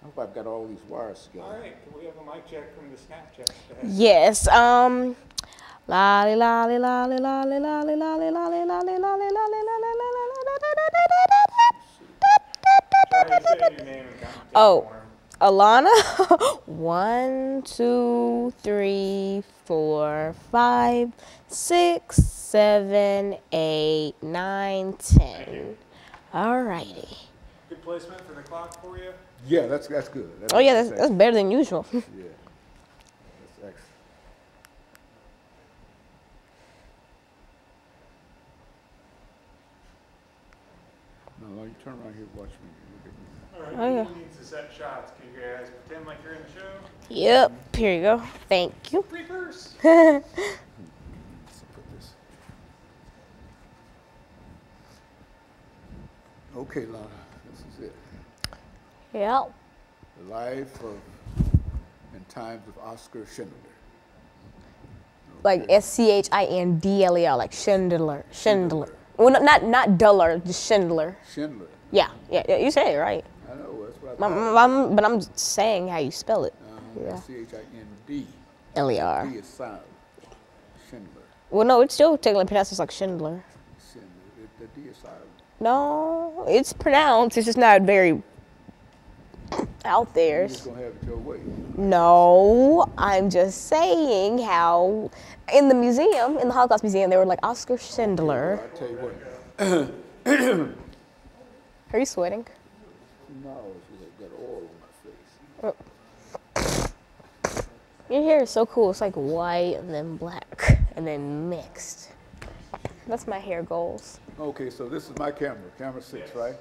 I hope I've got all these wires together. All right, can we have a mic check from the Snapchat? Yes. La la la la la la la la la la la la la la la Oh, Alana. 1, 2, 3, 4, 5, 6, 7, 8, 9, 10. All righty. Good placement for the clock for you? Yeah, that's good. Oh yeah, that's better than usual. Yeah, that's excellent. No, you turn around here, watch me. Look at me. All right, Oh, yeah. who needs to set shots? Can you guys pretend like you're in the show? Yep. Here you go. Thank you. Reverse. Let's put this. Okay, Lana, this is it. Yep. The life of and times of Schindler. Like Schindler, like Schindler. Schindler. Well, not Duller, just Schindler. Schindler. Yeah, you say it right. I know, that's what I thought. But I'm saying how you spell it. Yeah. Schindler. L-E-R. D is silent. Schindler. Well, no, it's still technically pronounced as like Schindler. Schindler. The D is silent. No, it's pronounced. It's just not very out there. You're just gonna have it your way. No, I'm just saying how in the museum, in the Holocaust Museum, they were like Oskar Schindler. I tell you what. Are you sweating? No, it's got oil on my face. Your hair is so cool. It's like white and then black and then mixed. That's my hair goals. Okay, so this is my camera, camera 6, right?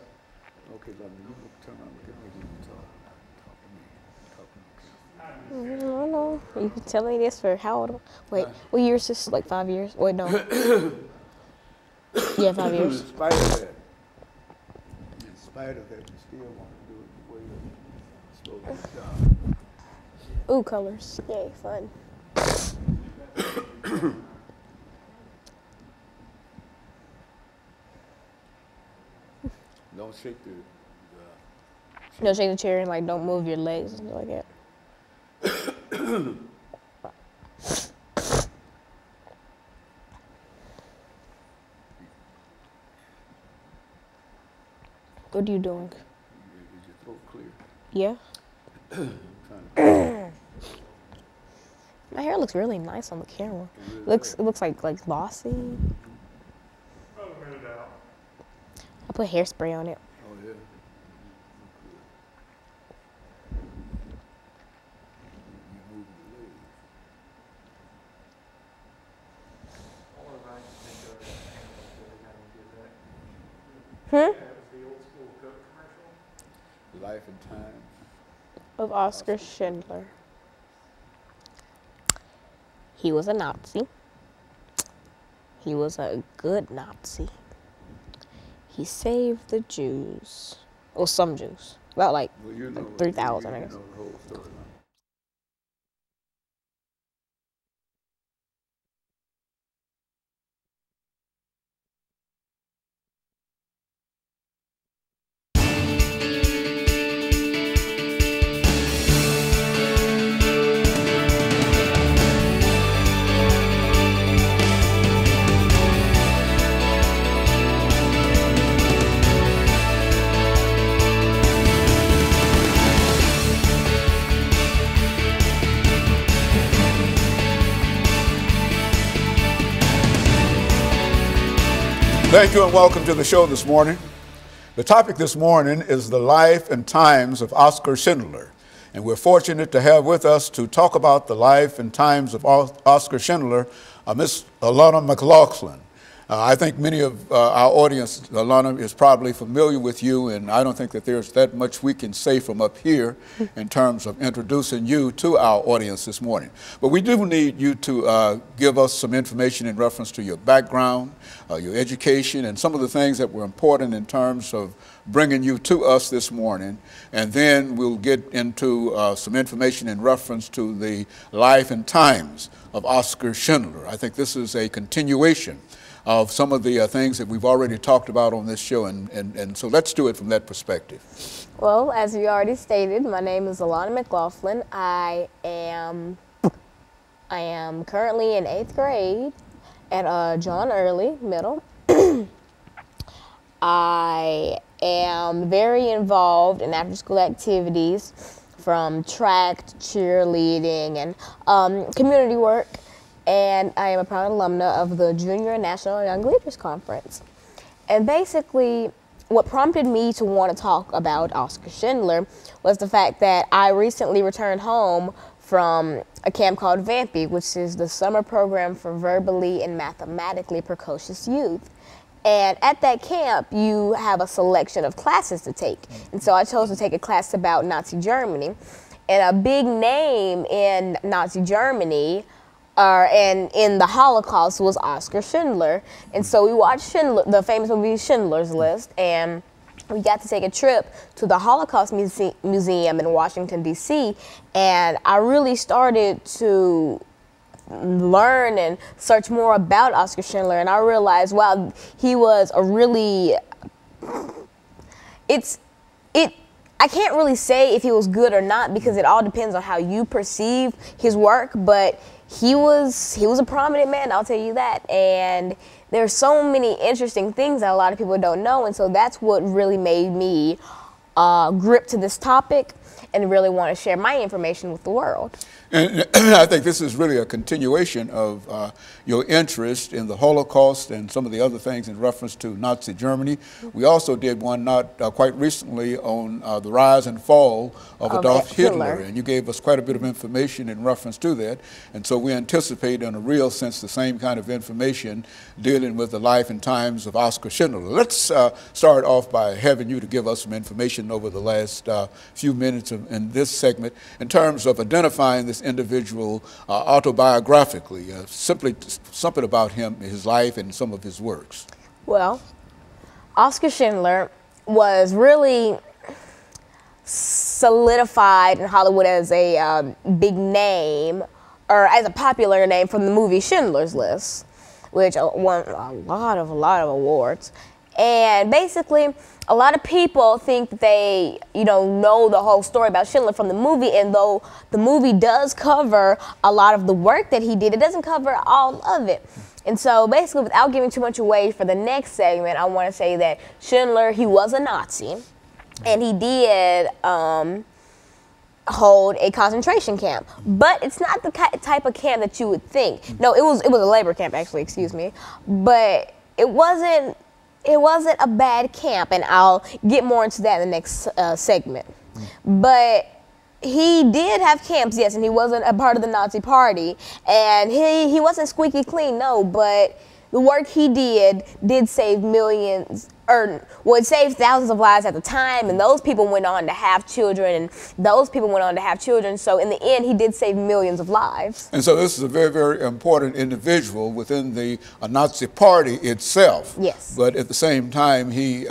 Okay, let me turn around, look at me, talk to me. No. You can tell me this for how old? Wait, what year is this? Like 5 years? Wait, no. Yeah, 5 years. In spite of that, you still want to do it the way it's supposed to be done. Ooh, colors. Yay, fun. Don't shake the No, shake the chair and like don't move your legs and stuff like that. What are you doing? Is your throat clear? Yeah. My hair looks really nice on the camera. It looks like glossy. I put hairspray on it. Oh, yeah. You move your legs. Life and Times Of Oskar Schindler. He was a Nazi. He was a good Nazi. He saved the Jews. Well, some Jews. About like 3,000, I guess. You know the whole story. Thank you and welcome to the show this morning. The topic this morning is the life and times of Oskar Schindler. And we're fortunate to have with us to talk about the life and times of Oskar Schindler, Miss Alana McLaughlin. I think many of our audience, Alana, is probably familiar with you, and I don't think that there's that much we can say from up here in terms of introducing you to our audience this morning. But we do need you to give us some information in reference to your background, your education, and some of the things that were important in terms of bringing you to us this morning. And then we'll get into some information in reference to the life and times of Oskar Schindler. I think this is a continuation of some of the things that we've already talked about on this show, and so let's do it from that perspective. Well, as you already stated, my name is Alana McLaughlin. I am currently in 8th grade at John Early Middle. I am very involved in after-school activities, from track to cheerleading and community work, and I am a proud alumna of the Junior National Young Leaders Conference. And basically, what prompted me to want to talk about OSchlindler was the fact that I recently returned home from a camp called VAMPY, which is the summer program for verbally and mathematically precocious youth. And at that camp, you have a selection of classes to take. And so I chose to take a class about Nazi Germany. And a big name in Nazi Germany and in the Holocaust was Oskar Schindler. And so we watched the famous movie Schindler's List, and we got to take a trip to the Holocaust Museum in Washington, D.C., and I really started to learn and search more about Oskar Schindler, and I realized, wow, he was a really, I can't really say if he was good or not, because it all depends on how you perceive his work, but he was a prominent man, I'll tell you that. And there's so many interesting things that a lot of people don't know, and so that's what really made me grip to this topic and really want to share my information with the world. And I think this is really a continuation of your interest in the Holocaust and some of the other things in reference to Nazi Germany. We also did one not quite recently on the rise and fall of Adolf Hitler, and you gave us quite a bit of information in reference to that. And so we anticipate in a real sense the same kind of information dealing with the life and times of Oskar Schindler. Let's start off by having you to give us some information over the last few minutes in this segment in terms of identifying this individual autobiographically, simply something about him, his life, and some of his works. Well, Oskar Schindler was really solidified in Hollywood as a big name, or as a popular name, from the movie Schindler's List, which won a lot of awards. And basically, a lot of people think that they, know the whole story about Schindler from the movie, and though the movie does cover a lot of the work that he did, it doesn't cover all of it. And so basically, without giving too much away for the next segment, I want to say that Schindler, he was a Nazi, and he did hold a concentration camp. But it's not the type of camp that you would think. No, it was a labor camp, actually, excuse me. But it wasn't a bad camp, and I'll get more into that in the next segment. But he did have camps, yes, and he wasn't a part of the Nazi Party, and he wasn't squeaky clean, no, but the work he did save millions, it saved thousands of lives at the time, and those people went on to have children, so in the end, he did save millions of lives. And so this is a very, very important individual within the Nazi Party itself. Yes. But at the same time, he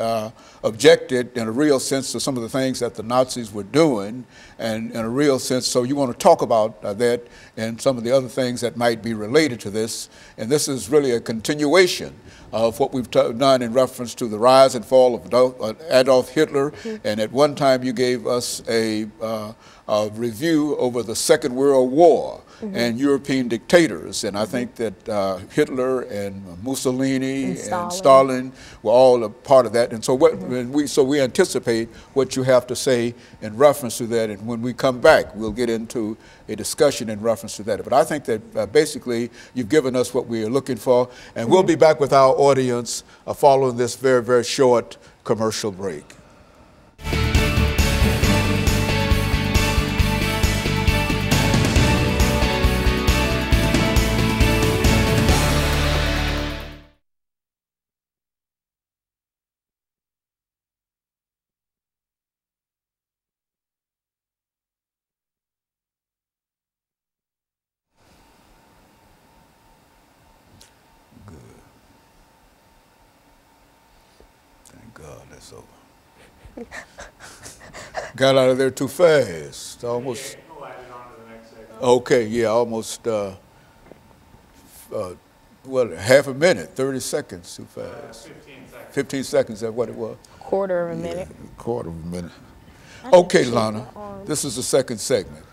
objected in a real sense to some of the things that the Nazis were doing, and in a real sense, so you want to talk about that and some of the other things that might be related to this. And this is really a continuation of what we've done in reference to the rise and fall of Adolf Hitler. And at one time you gave us a review over the Second World War and European dictators. And I think that Hitler and Mussolini and Stalin were all a part of that. And so we anticipate what you have to say in reference to that. And when we come back, we'll get into a discussion in reference to that. But I think that basically you've given us what we are looking for. And we'll be back with our audience following this very, very short commercial break. God, that's over. Got out of there too fast. Almost. We'll add it on to the next segment. Okay, yeah, almost Well, half a minute, 30 seconds too fast. 15 seconds. 15 seconds, that's what it was? Quarter of a minute. Quarter of a minute. I Okay, didn't shake Lana, my arm. this is the second segment.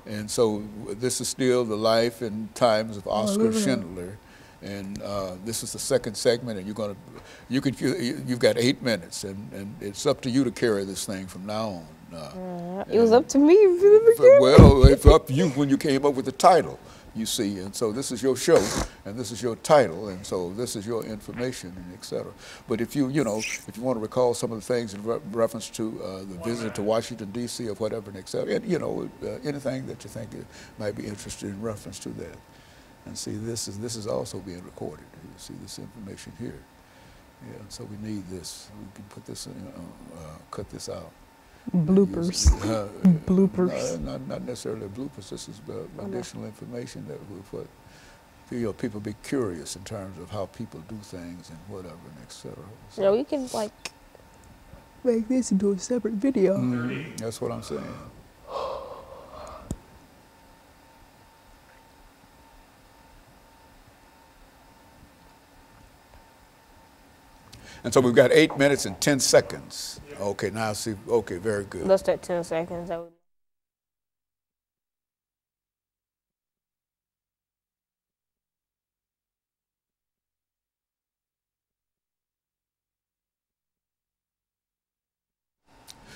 And so this is still the life and times of Oscar Schindler. And this is the second segment, and you've got 8 minutes, and it's up to you to carry this thing from now on. It was up to me from the beginning. Well, it's up to you when you came up with the title, you see. And so this is your show, and this is your title, and so this is your information, and et cetera. But if you want to recall some of the things in reference to the visit to Washington, D.C. or whatever, and et cetera, and, anything that you think might be interested in reference to that. And see, this is also being recorded. You see this information here. Yeah, so we need this. We can put this, cut this out. Bloopers. Bloopers. Not necessarily bloopers. This is additional information that we put. People be curious in terms of how people do things and whatever, and et cetera. So, Yeah, we can make this into a separate video. that's what I'm saying. And so we've got 8 minutes and 10 seconds. Okay, now see, okay, very good. Let's take 10 seconds.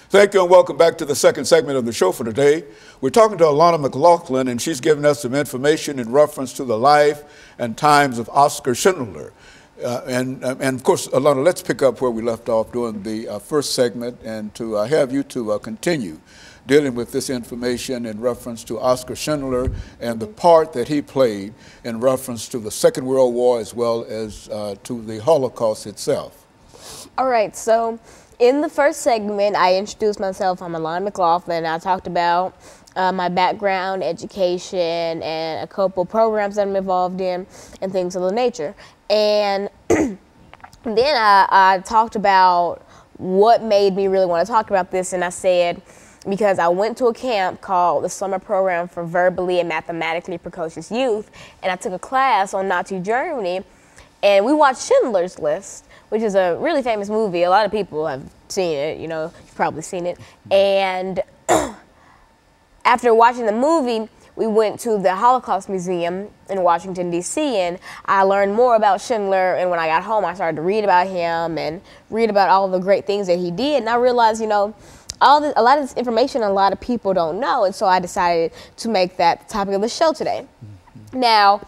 Thank you and welcome back to the second segment of the show for today. We're talking to Alana McLaughlin, and she's giving us some information in reference to the life and times of Oscar Schindler. And of course, Alana, let's pick up where we left off during the first segment, and to have you to continue dealing with this information in reference to Oscar Schindler and the part that he played in reference to the Second World War as well as to the Holocaust itself. All right, so in the first segment, I introduced myself. I'm Alana McLaughlin. I talked about my background, education, and a couple programs that I'm involved in and things of the nature. And then I talked about what made me really want to talk about this, and I said, because I went to a camp called the Summer Program for Verbally and Mathematically Precocious Youth, and I took a class on Nazi Germany, and we watched Schindler's List, which is a really famous movie. A lot of people have seen it, you've probably seen it. And after watching the movie, we went to the Holocaust Museum in Washington, D.C., and I learned more about Schindler, and when I got home, I started to read about him and read about all the great things that he did, and I realized, a lot of this information a lot of people don't know, and so I decided to make that the topic of the show today. Now,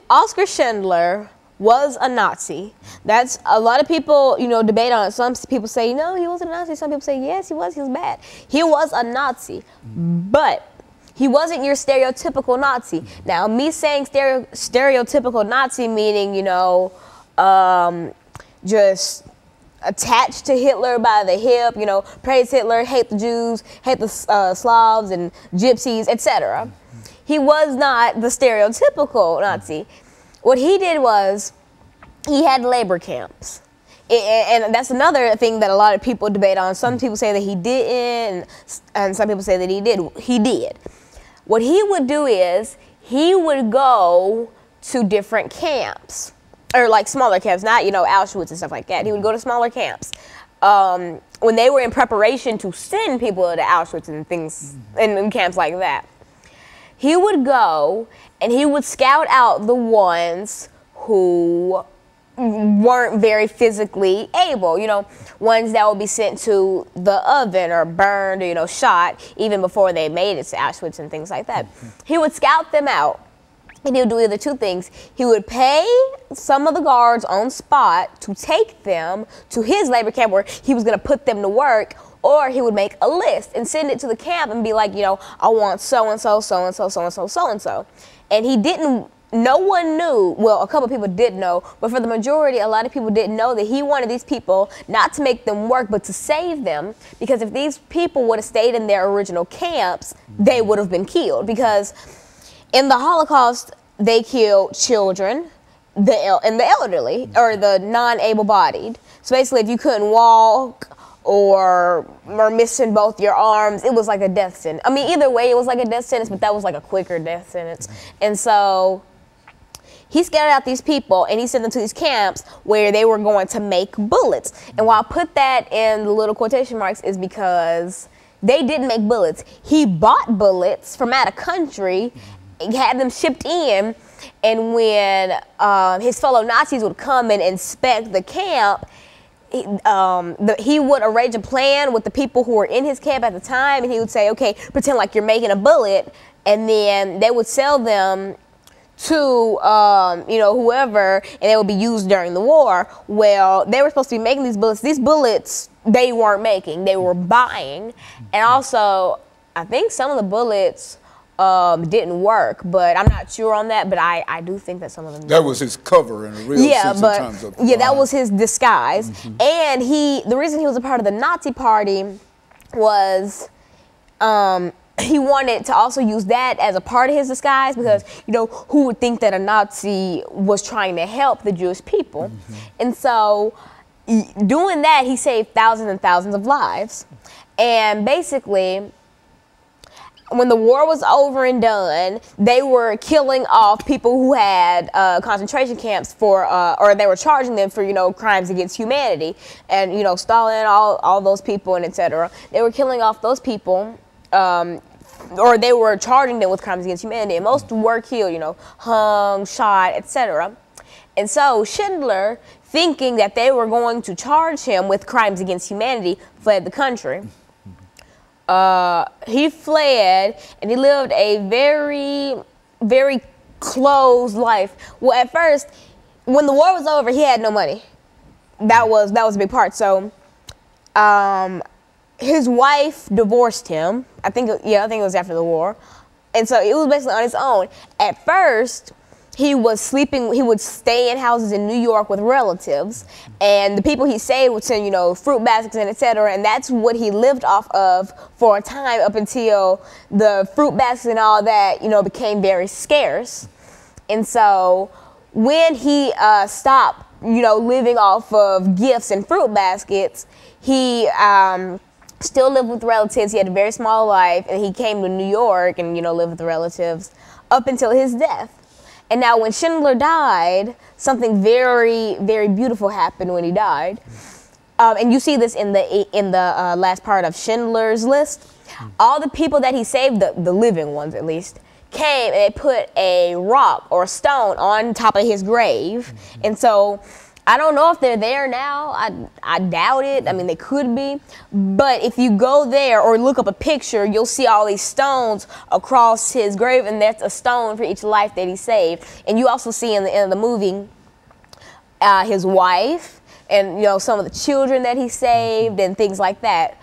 Oscar Schindler was a Nazi. That's a lot of people, debate on it. Some people say, no, he wasn't a Nazi. Some people say, yes, he was bad. He was a Nazi, but he wasn't your stereotypical Nazi. Now, me saying stereotypical Nazi meaning, just attached to Hitler by the hip, praise Hitler, hate the Jews, hate the Slavs and Gypsies, etc. He was not the stereotypical Nazi. What he did was he had labor camps. And that's another thing that a lot of people debate on. Some people say that he didn't, and some people say that he did. He did. What he would do is he would go to different camps, or like smaller camps, not, Auschwitz and stuff like that. He would go to smaller camps. When they were in preparation to send people to Auschwitz and things, in camps like that, he would go and he would scout out the ones who weren't very physically able, ones that would be sent to the oven or burned or, shot even before they made it to Auschwitz and things like that. He would scout them out, and he would do either two things. He would pay some of the guards on spot to take them to his labor camp where he was going to put them to work, or he would make a list and send it to the camp and be like, I want so-and-so, so-and-so, so-and-so, so-and-so. And he didn't, no one knew, well, a couple people did know, but for the majority, a lot of people didn't know that he wanted these people not to make them work, but to save them, because if these people would have stayed in their original camps, they would have been killed, because in the Holocaust, they killed children, and the elderly, or the non-able-bodied. So basically, if you couldn't walk, or missing both your arms, it was like a death sentence. I mean, either way, it was like a death sentence, but that was like a quicker death sentence. And so he scattered out these people and he sent them to these camps where they were going to make bullets. And why I put that in the little quotation marks is because they didn't make bullets. He bought bullets from out of country, had them shipped in, and when his fellow Nazis would come and inspect the camp, he would arrange a plan with the people who were in his camp at the time, and he would say, okay, pretend like you're making a bullet, and then they would sell them to whoever, and they would be used during the war. Well, they were supposed to be making these bullets. These bullets they weren't making, they were buying. And also, I think some of the bullets didn't work, but I'm not sure on that, but I do think that some of them That was his cover in a real sense in terms of that was his disguise. And the reason he was a part of the Nazi party was he wanted to also use that as a part of his disguise, because, who would think that a Nazi was trying to help the Jewish people? And so doing that, he saved thousands and thousands of lives. And basically, when the war was over and done, they were killing off people who had concentration camps for, or they were charging them for, crimes against humanity. And, Stalin, all those people and etc. They were killing off those people, or they were charging them with crimes against humanity. And most were killed, hung, shot, etc. And so Schindler, thinking that they were going to charge him with crimes against humanity, fled the country. He fled, and he lived a very, very closed life. Well, at first, when the war was over, he had no money. That was a big part. So, his wife divorced him. I think it was after the war, and so it was basically on his own. At first, he would stay in houses in New York with relatives, and the people he saved would send, fruit baskets and etc. And that's what he lived off of for a time, up until the fruit baskets and all that, became very scarce. And so when he stopped, living off of gifts and fruit baskets, he still lived with relatives. He had a very small life, and he came to New York and, lived with the relatives up until his death. And now when Schindler died, something very, very beautiful happened when he died. And you see this in the last part of Schindler's List. All the people that he saved, the living ones at least, came and they put a rock or a stone on top of his grave. And so I don't know if they're there now. I doubt it. I mean, they could be. But if you go there or look up a picture, you'll see all these stones across his grave, and that's a stone for each life that he saved. And you also see in the end of the movie his wife and, some of the children that he saved and things like that.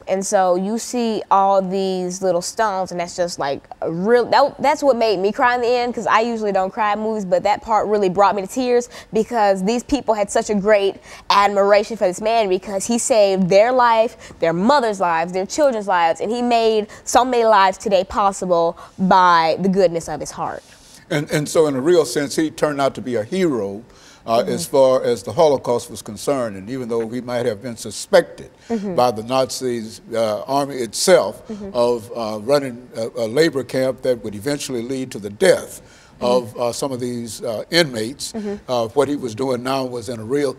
And so you see all these little stones, and that's just like a real, that's what made me cry in the end, because I usually don't cry in movies, but that part really brought me to tears, because these people had such a great admiration for this man, because he saved their life, their mother's lives, their children's lives, and he made so many lives today possible by the goodness of his heart. And so in a real sense, he turned out to be a hero as far as the Holocaust was concerned. And even though he might have been suspected by the Nazis army itself of running a labor camp that would eventually lead to the death of some of these inmates, what he was doing now was in a real,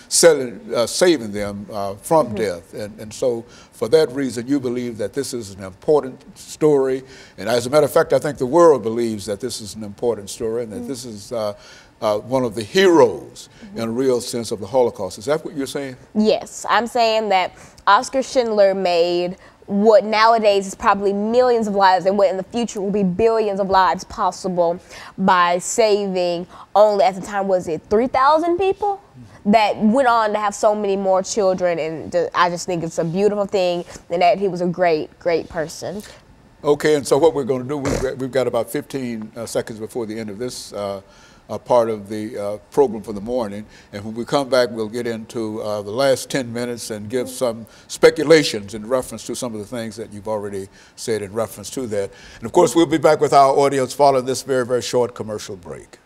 saving them from death. And so for that reason, you believe that this is an important story. And as a matter of fact, I think the world believes that this is an important story, and that this is one of the heroes in a real sense of the Holocaust. Is that what you're saying? Yes, I'm saying that Oskar Schindler made what nowadays is probably millions of lives, and what in the future will be billions of lives possible by saving only, at the time, was it 3,000 people? That went on to have so many more children, and I just think it's a beautiful thing, and that he was a great, great person. Okay, and so what we're going to do, we've got about 15 seconds before the end of this part of the program for the morning. And when we come back, we'll get into the last 10 minutes and give some speculations in reference to some of the things that you've already said in reference to that. And of course, we'll be back with our audience following this very, very short commercial break.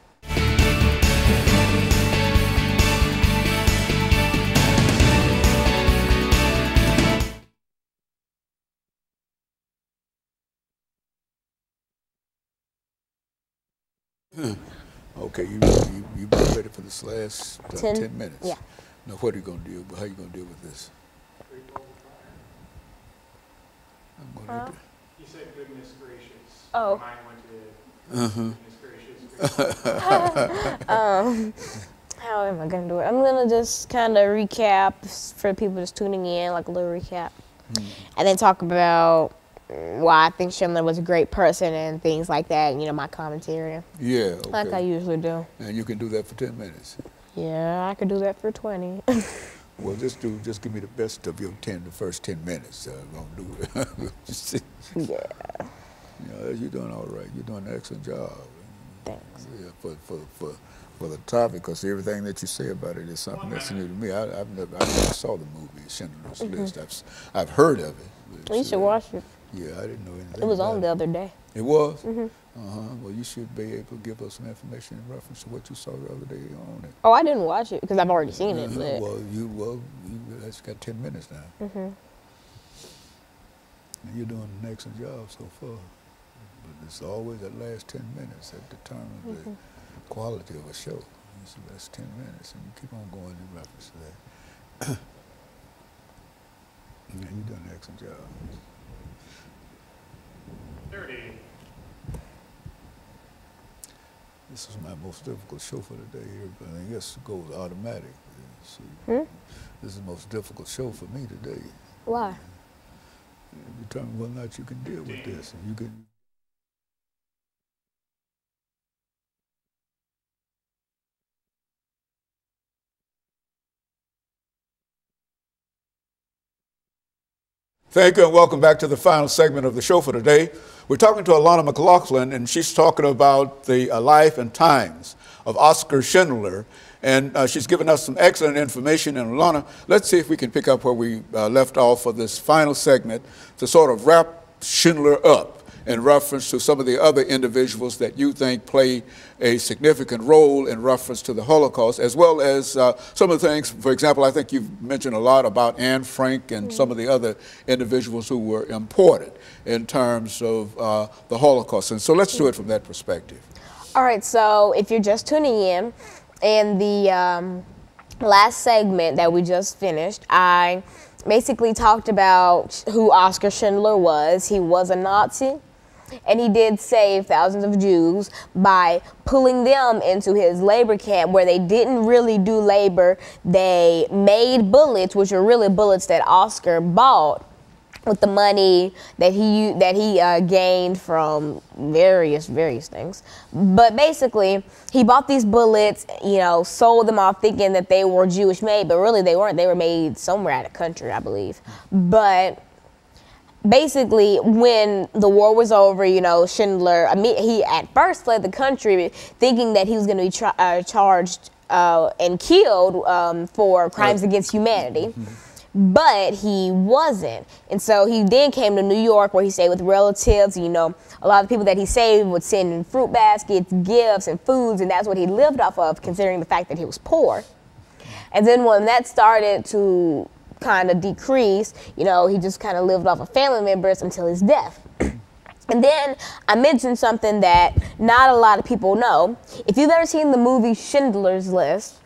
Okay, you be ready for this last 10 minutes. Yeah. Now, what are you going to do? How are you going to deal with this? I'm going to. You said goodness gracious. Oh. Mine went to goodness gracious. How am I gonna do it? I'm gonna just kind of recap for people just tuning in, like a little recap, and then talk about why I think Schindler was a great person and things like that. You know, my commentary. Yeah. Okay. Like I usually do. And you can do that for 10 minutes. Yeah, I could do that for 20. Well, just give me the best of your the first 10 minutes. Won't do it. Yeah. You know, you're doing all right. You're doing an excellent job. Thanks. Yeah, for the topic, because everything that you say about it is something that's new to me. I never saw the movie Schindler's List. I've heard of it. You should watch it. Yeah, I didn't know anything. It was about on the other day. It was? Well, you should be able to give us some information in reference to what you saw the other day on it. Oh, I didn't watch it because I've already seen it. But Well, you that's got 10 minutes now. And you're doing an excellent job so far. But it's always that last 10 minutes that determines the quality of a show. It's the last 10 minutes, and you keep on going in reference to that. Yeah, you've done an excellent job. 30. This is my most difficult show for the day. I guess it goes automatic. See, this is the most difficult show for me today. why? Determine whether or not you can deal with this. And you can. Thank you and welcome back to the final segment of the show for today. We're talking to Alana McLaughlin, and she's talking about the life and times of Oskar Schindler. And she's given us some excellent information. And Alana, let's see if we can pick up where we left off for this final segment to sort of wrap Schindler up in reference to some of the other individuals that you think play a significant role in reference to the Holocaust, as well as some of the things, for example, I think you've mentioned a lot about Anne Frank and some of the other individuals who were important in terms of the Holocaust. And so let's do it from that perspective. All right, so if you're just tuning in the last segment that we just finished, I basically talked about who Oskar Schindler was. He was a Nazi, and he did save thousands of Jews by pulling them into his labor camp where they didn't really do labor. They made bullets, which were really bullets that Oskar bought with the money that he gained from various things. But basically, he bought these bullets, you know, sold them off thinking that they were Jewish made, but really they weren't. They were made somewhere out of country, I believe. But basically, when the war was over, you know, Schindler, he at first fled the country thinking that he was going to be charged and killed for crimes against humanity. But he wasn't. And so he then came to New York where he stayed with relatives. You know, a lot of the people that he saved would send in fruit baskets, gifts, and foods, and that's what he lived off of, considering the fact that he was poor. And then when that started to kind of decrease, you know, he just kind of lived off of family members until his death. And then I mentioned something that not a lot of people know. If you've ever seen the movie Schindler's List,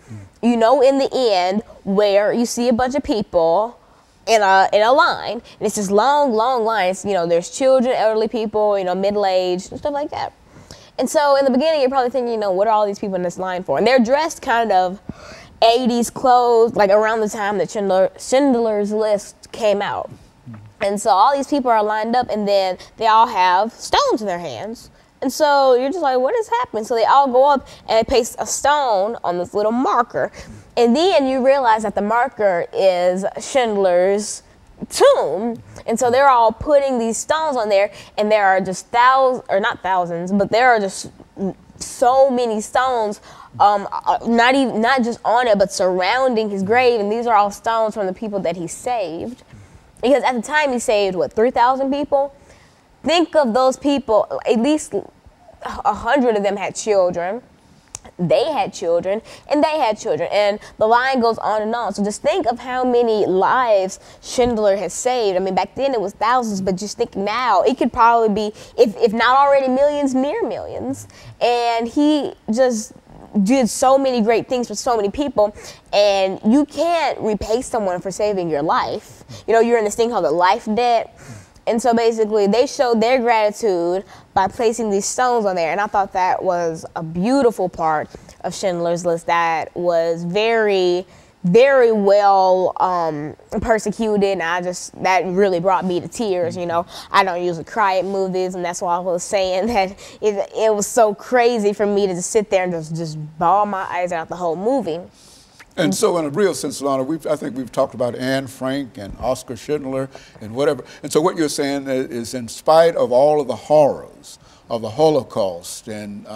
you know, in the end where you see a bunch of people in a line, and it's this long lines. You know, there's children, elderly people, you know, middle-aged and stuff like that. And so in the beginning, you're probably thinking, you know, what are all these people in this line for? And they're dressed kind of 80s clothes, like around the time that Schindler's List came out. And so all these people are lined up, and then they all have stones in their hands. And so you're just like, what is happening? So they all go up and they place a stone on this little marker. And then you realize that the marker is Schindler's tomb. And so they're all putting these stones on there, and there are just not thousands, but there are just so many stones, not just on it, but surrounding his grave. And these are all stones from the people that he saved. Because at the time he saved, 3,000 people? Think of those people, at least 100 of them had children. they had children, and they had children, and the line goes on and on. So just think of how many lives Schindler has saved. I mean, back then it was thousands, but just think now, it could probably be, if not already millions, near millions. And he just did so many great things for so many people, and you can't repay someone for saving your life. You know, you're in this thing called the life debt. And so basically they showed their gratitude by placing these stones on there. And I thought that was a beautiful part of Schindler's List that was very, very well persecuted. And that really brought me to tears, you know. I don't usually cry at movies, and that's why I was saying that it was so crazy for me to just sit there and just bawl my eyes out the whole movie. And so in a real sense, Alana, I think we've talked about Anne Frank and Oskar Schindler and whatever. And so what you're saying is, in spite of all of the horrors of the Holocaust and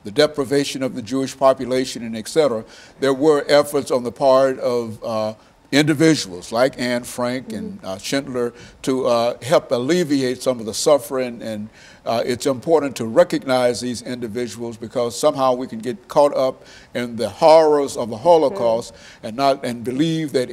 the deprivation of the Jewish population and et cetera, there were efforts on the part of individuals like Anne Frank and Schindler to help alleviate some of the suffering. And it's important to recognize these individuals, because somehow we can get caught up in the horrors of the Holocaust and believe that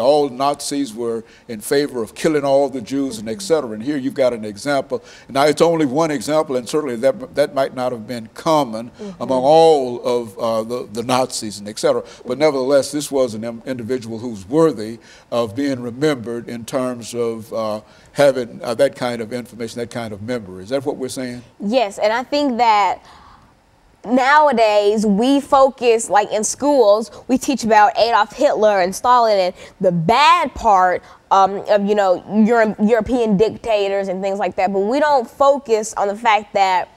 all Nazis were in favor of killing all the Jews and et cetera. And here you've got an example. Now it's only one example, and certainly that might not have been common among all of the Nazis and et cetera. But nevertheless, this was an individual who's worthy of being remembered in terms of having that kind of information, that kind of memory. Is that what we're saying? Yes, and I think that nowadays we focus, like in schools, we teach about Adolf Hitler and Stalin and the bad part of, you know, European dictators and things like that, but we don't focus on the fact that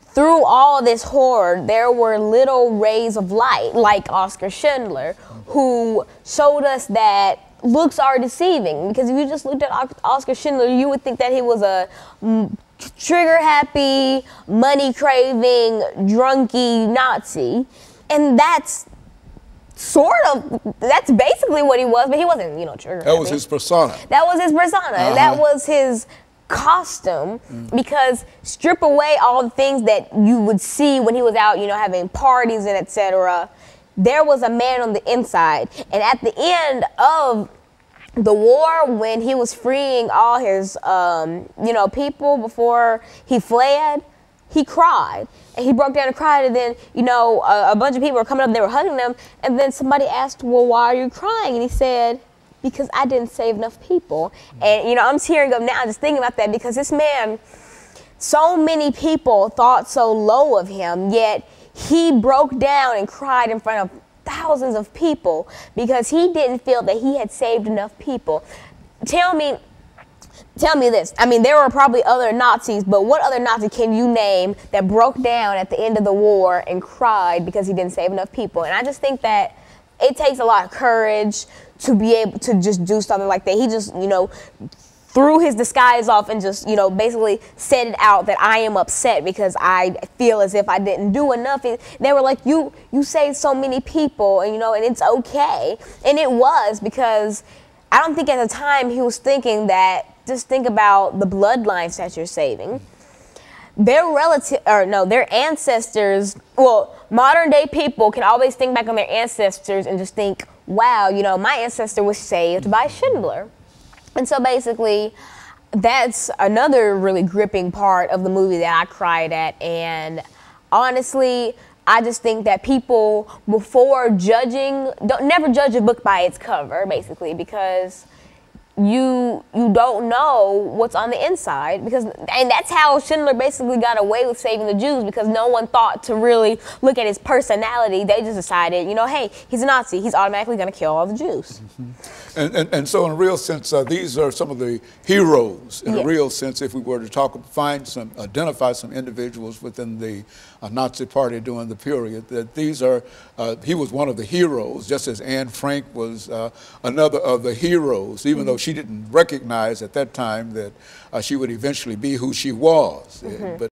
through all this horror, there were little rays of light, like Oskar Schindler, who showed us that looks are deceiving. Because if you just looked at Oskar Schindler, you would think that he was a trigger-happy, money-craving, drunky Nazi. And that's basically what he was, but he wasn't, you know, trigger-happy. That was his persona. That was his persona. That was his costume, because strip away all the things that you would see when he was out, you know, having parties and etc. There was a man on the inside, and at the end of the war, when he was freeing all his, you know, people before he fled, he cried, and he broke down and cried, and then, you know, a bunch of people were coming up and they were hugging him, and then somebody asked, well, why are you crying? And he said, because I didn't save enough people. And, you know, I'm tearing up now just thinking about that, because this man, so many people thought so low of him, yet he broke down and cried in front of thousands of people because he didn't feel that he had saved enough people. Tell me this. I mean, there were probably other Nazis, but what other Nazi can you name that broke down at the end of the war and cried because he didn't save enough people? And I just think that it takes a lot of courage to be able to just do something like that. He just, you know, threw his disguise off and just, you know, basically said it out that I am upset because I feel as if I didn't do enough. They were like, you saved so many people, and, you know, and it's okay. And it was, because I don't think at the time he was thinking that, just think about the bloodlines that you're saving. Their ancestors, well, modern day people can always think back on their ancestors and just think, wow, you know, my ancestor was saved by Schindler. And so basically, that's another really gripping part of the movie that I cried at. And honestly, I just think that people, before judging, never judge a book by its cover, basically, because you don't know what's on the inside, and that's how Schindler basically got away with saving the Jews, because no one thought to really look at his personality. They just decided, you know, hey, he's a Nazi, he's automatically going to kill all the Jews. And so in a real sense, these are some of the heroes, in a real sense, if we were to identify some individuals within the Nazi Party during the period, that these are, he was one of the heroes, just as Anne Frank was another of the heroes, even though she didn't recognize at that time that she would eventually be who she was. But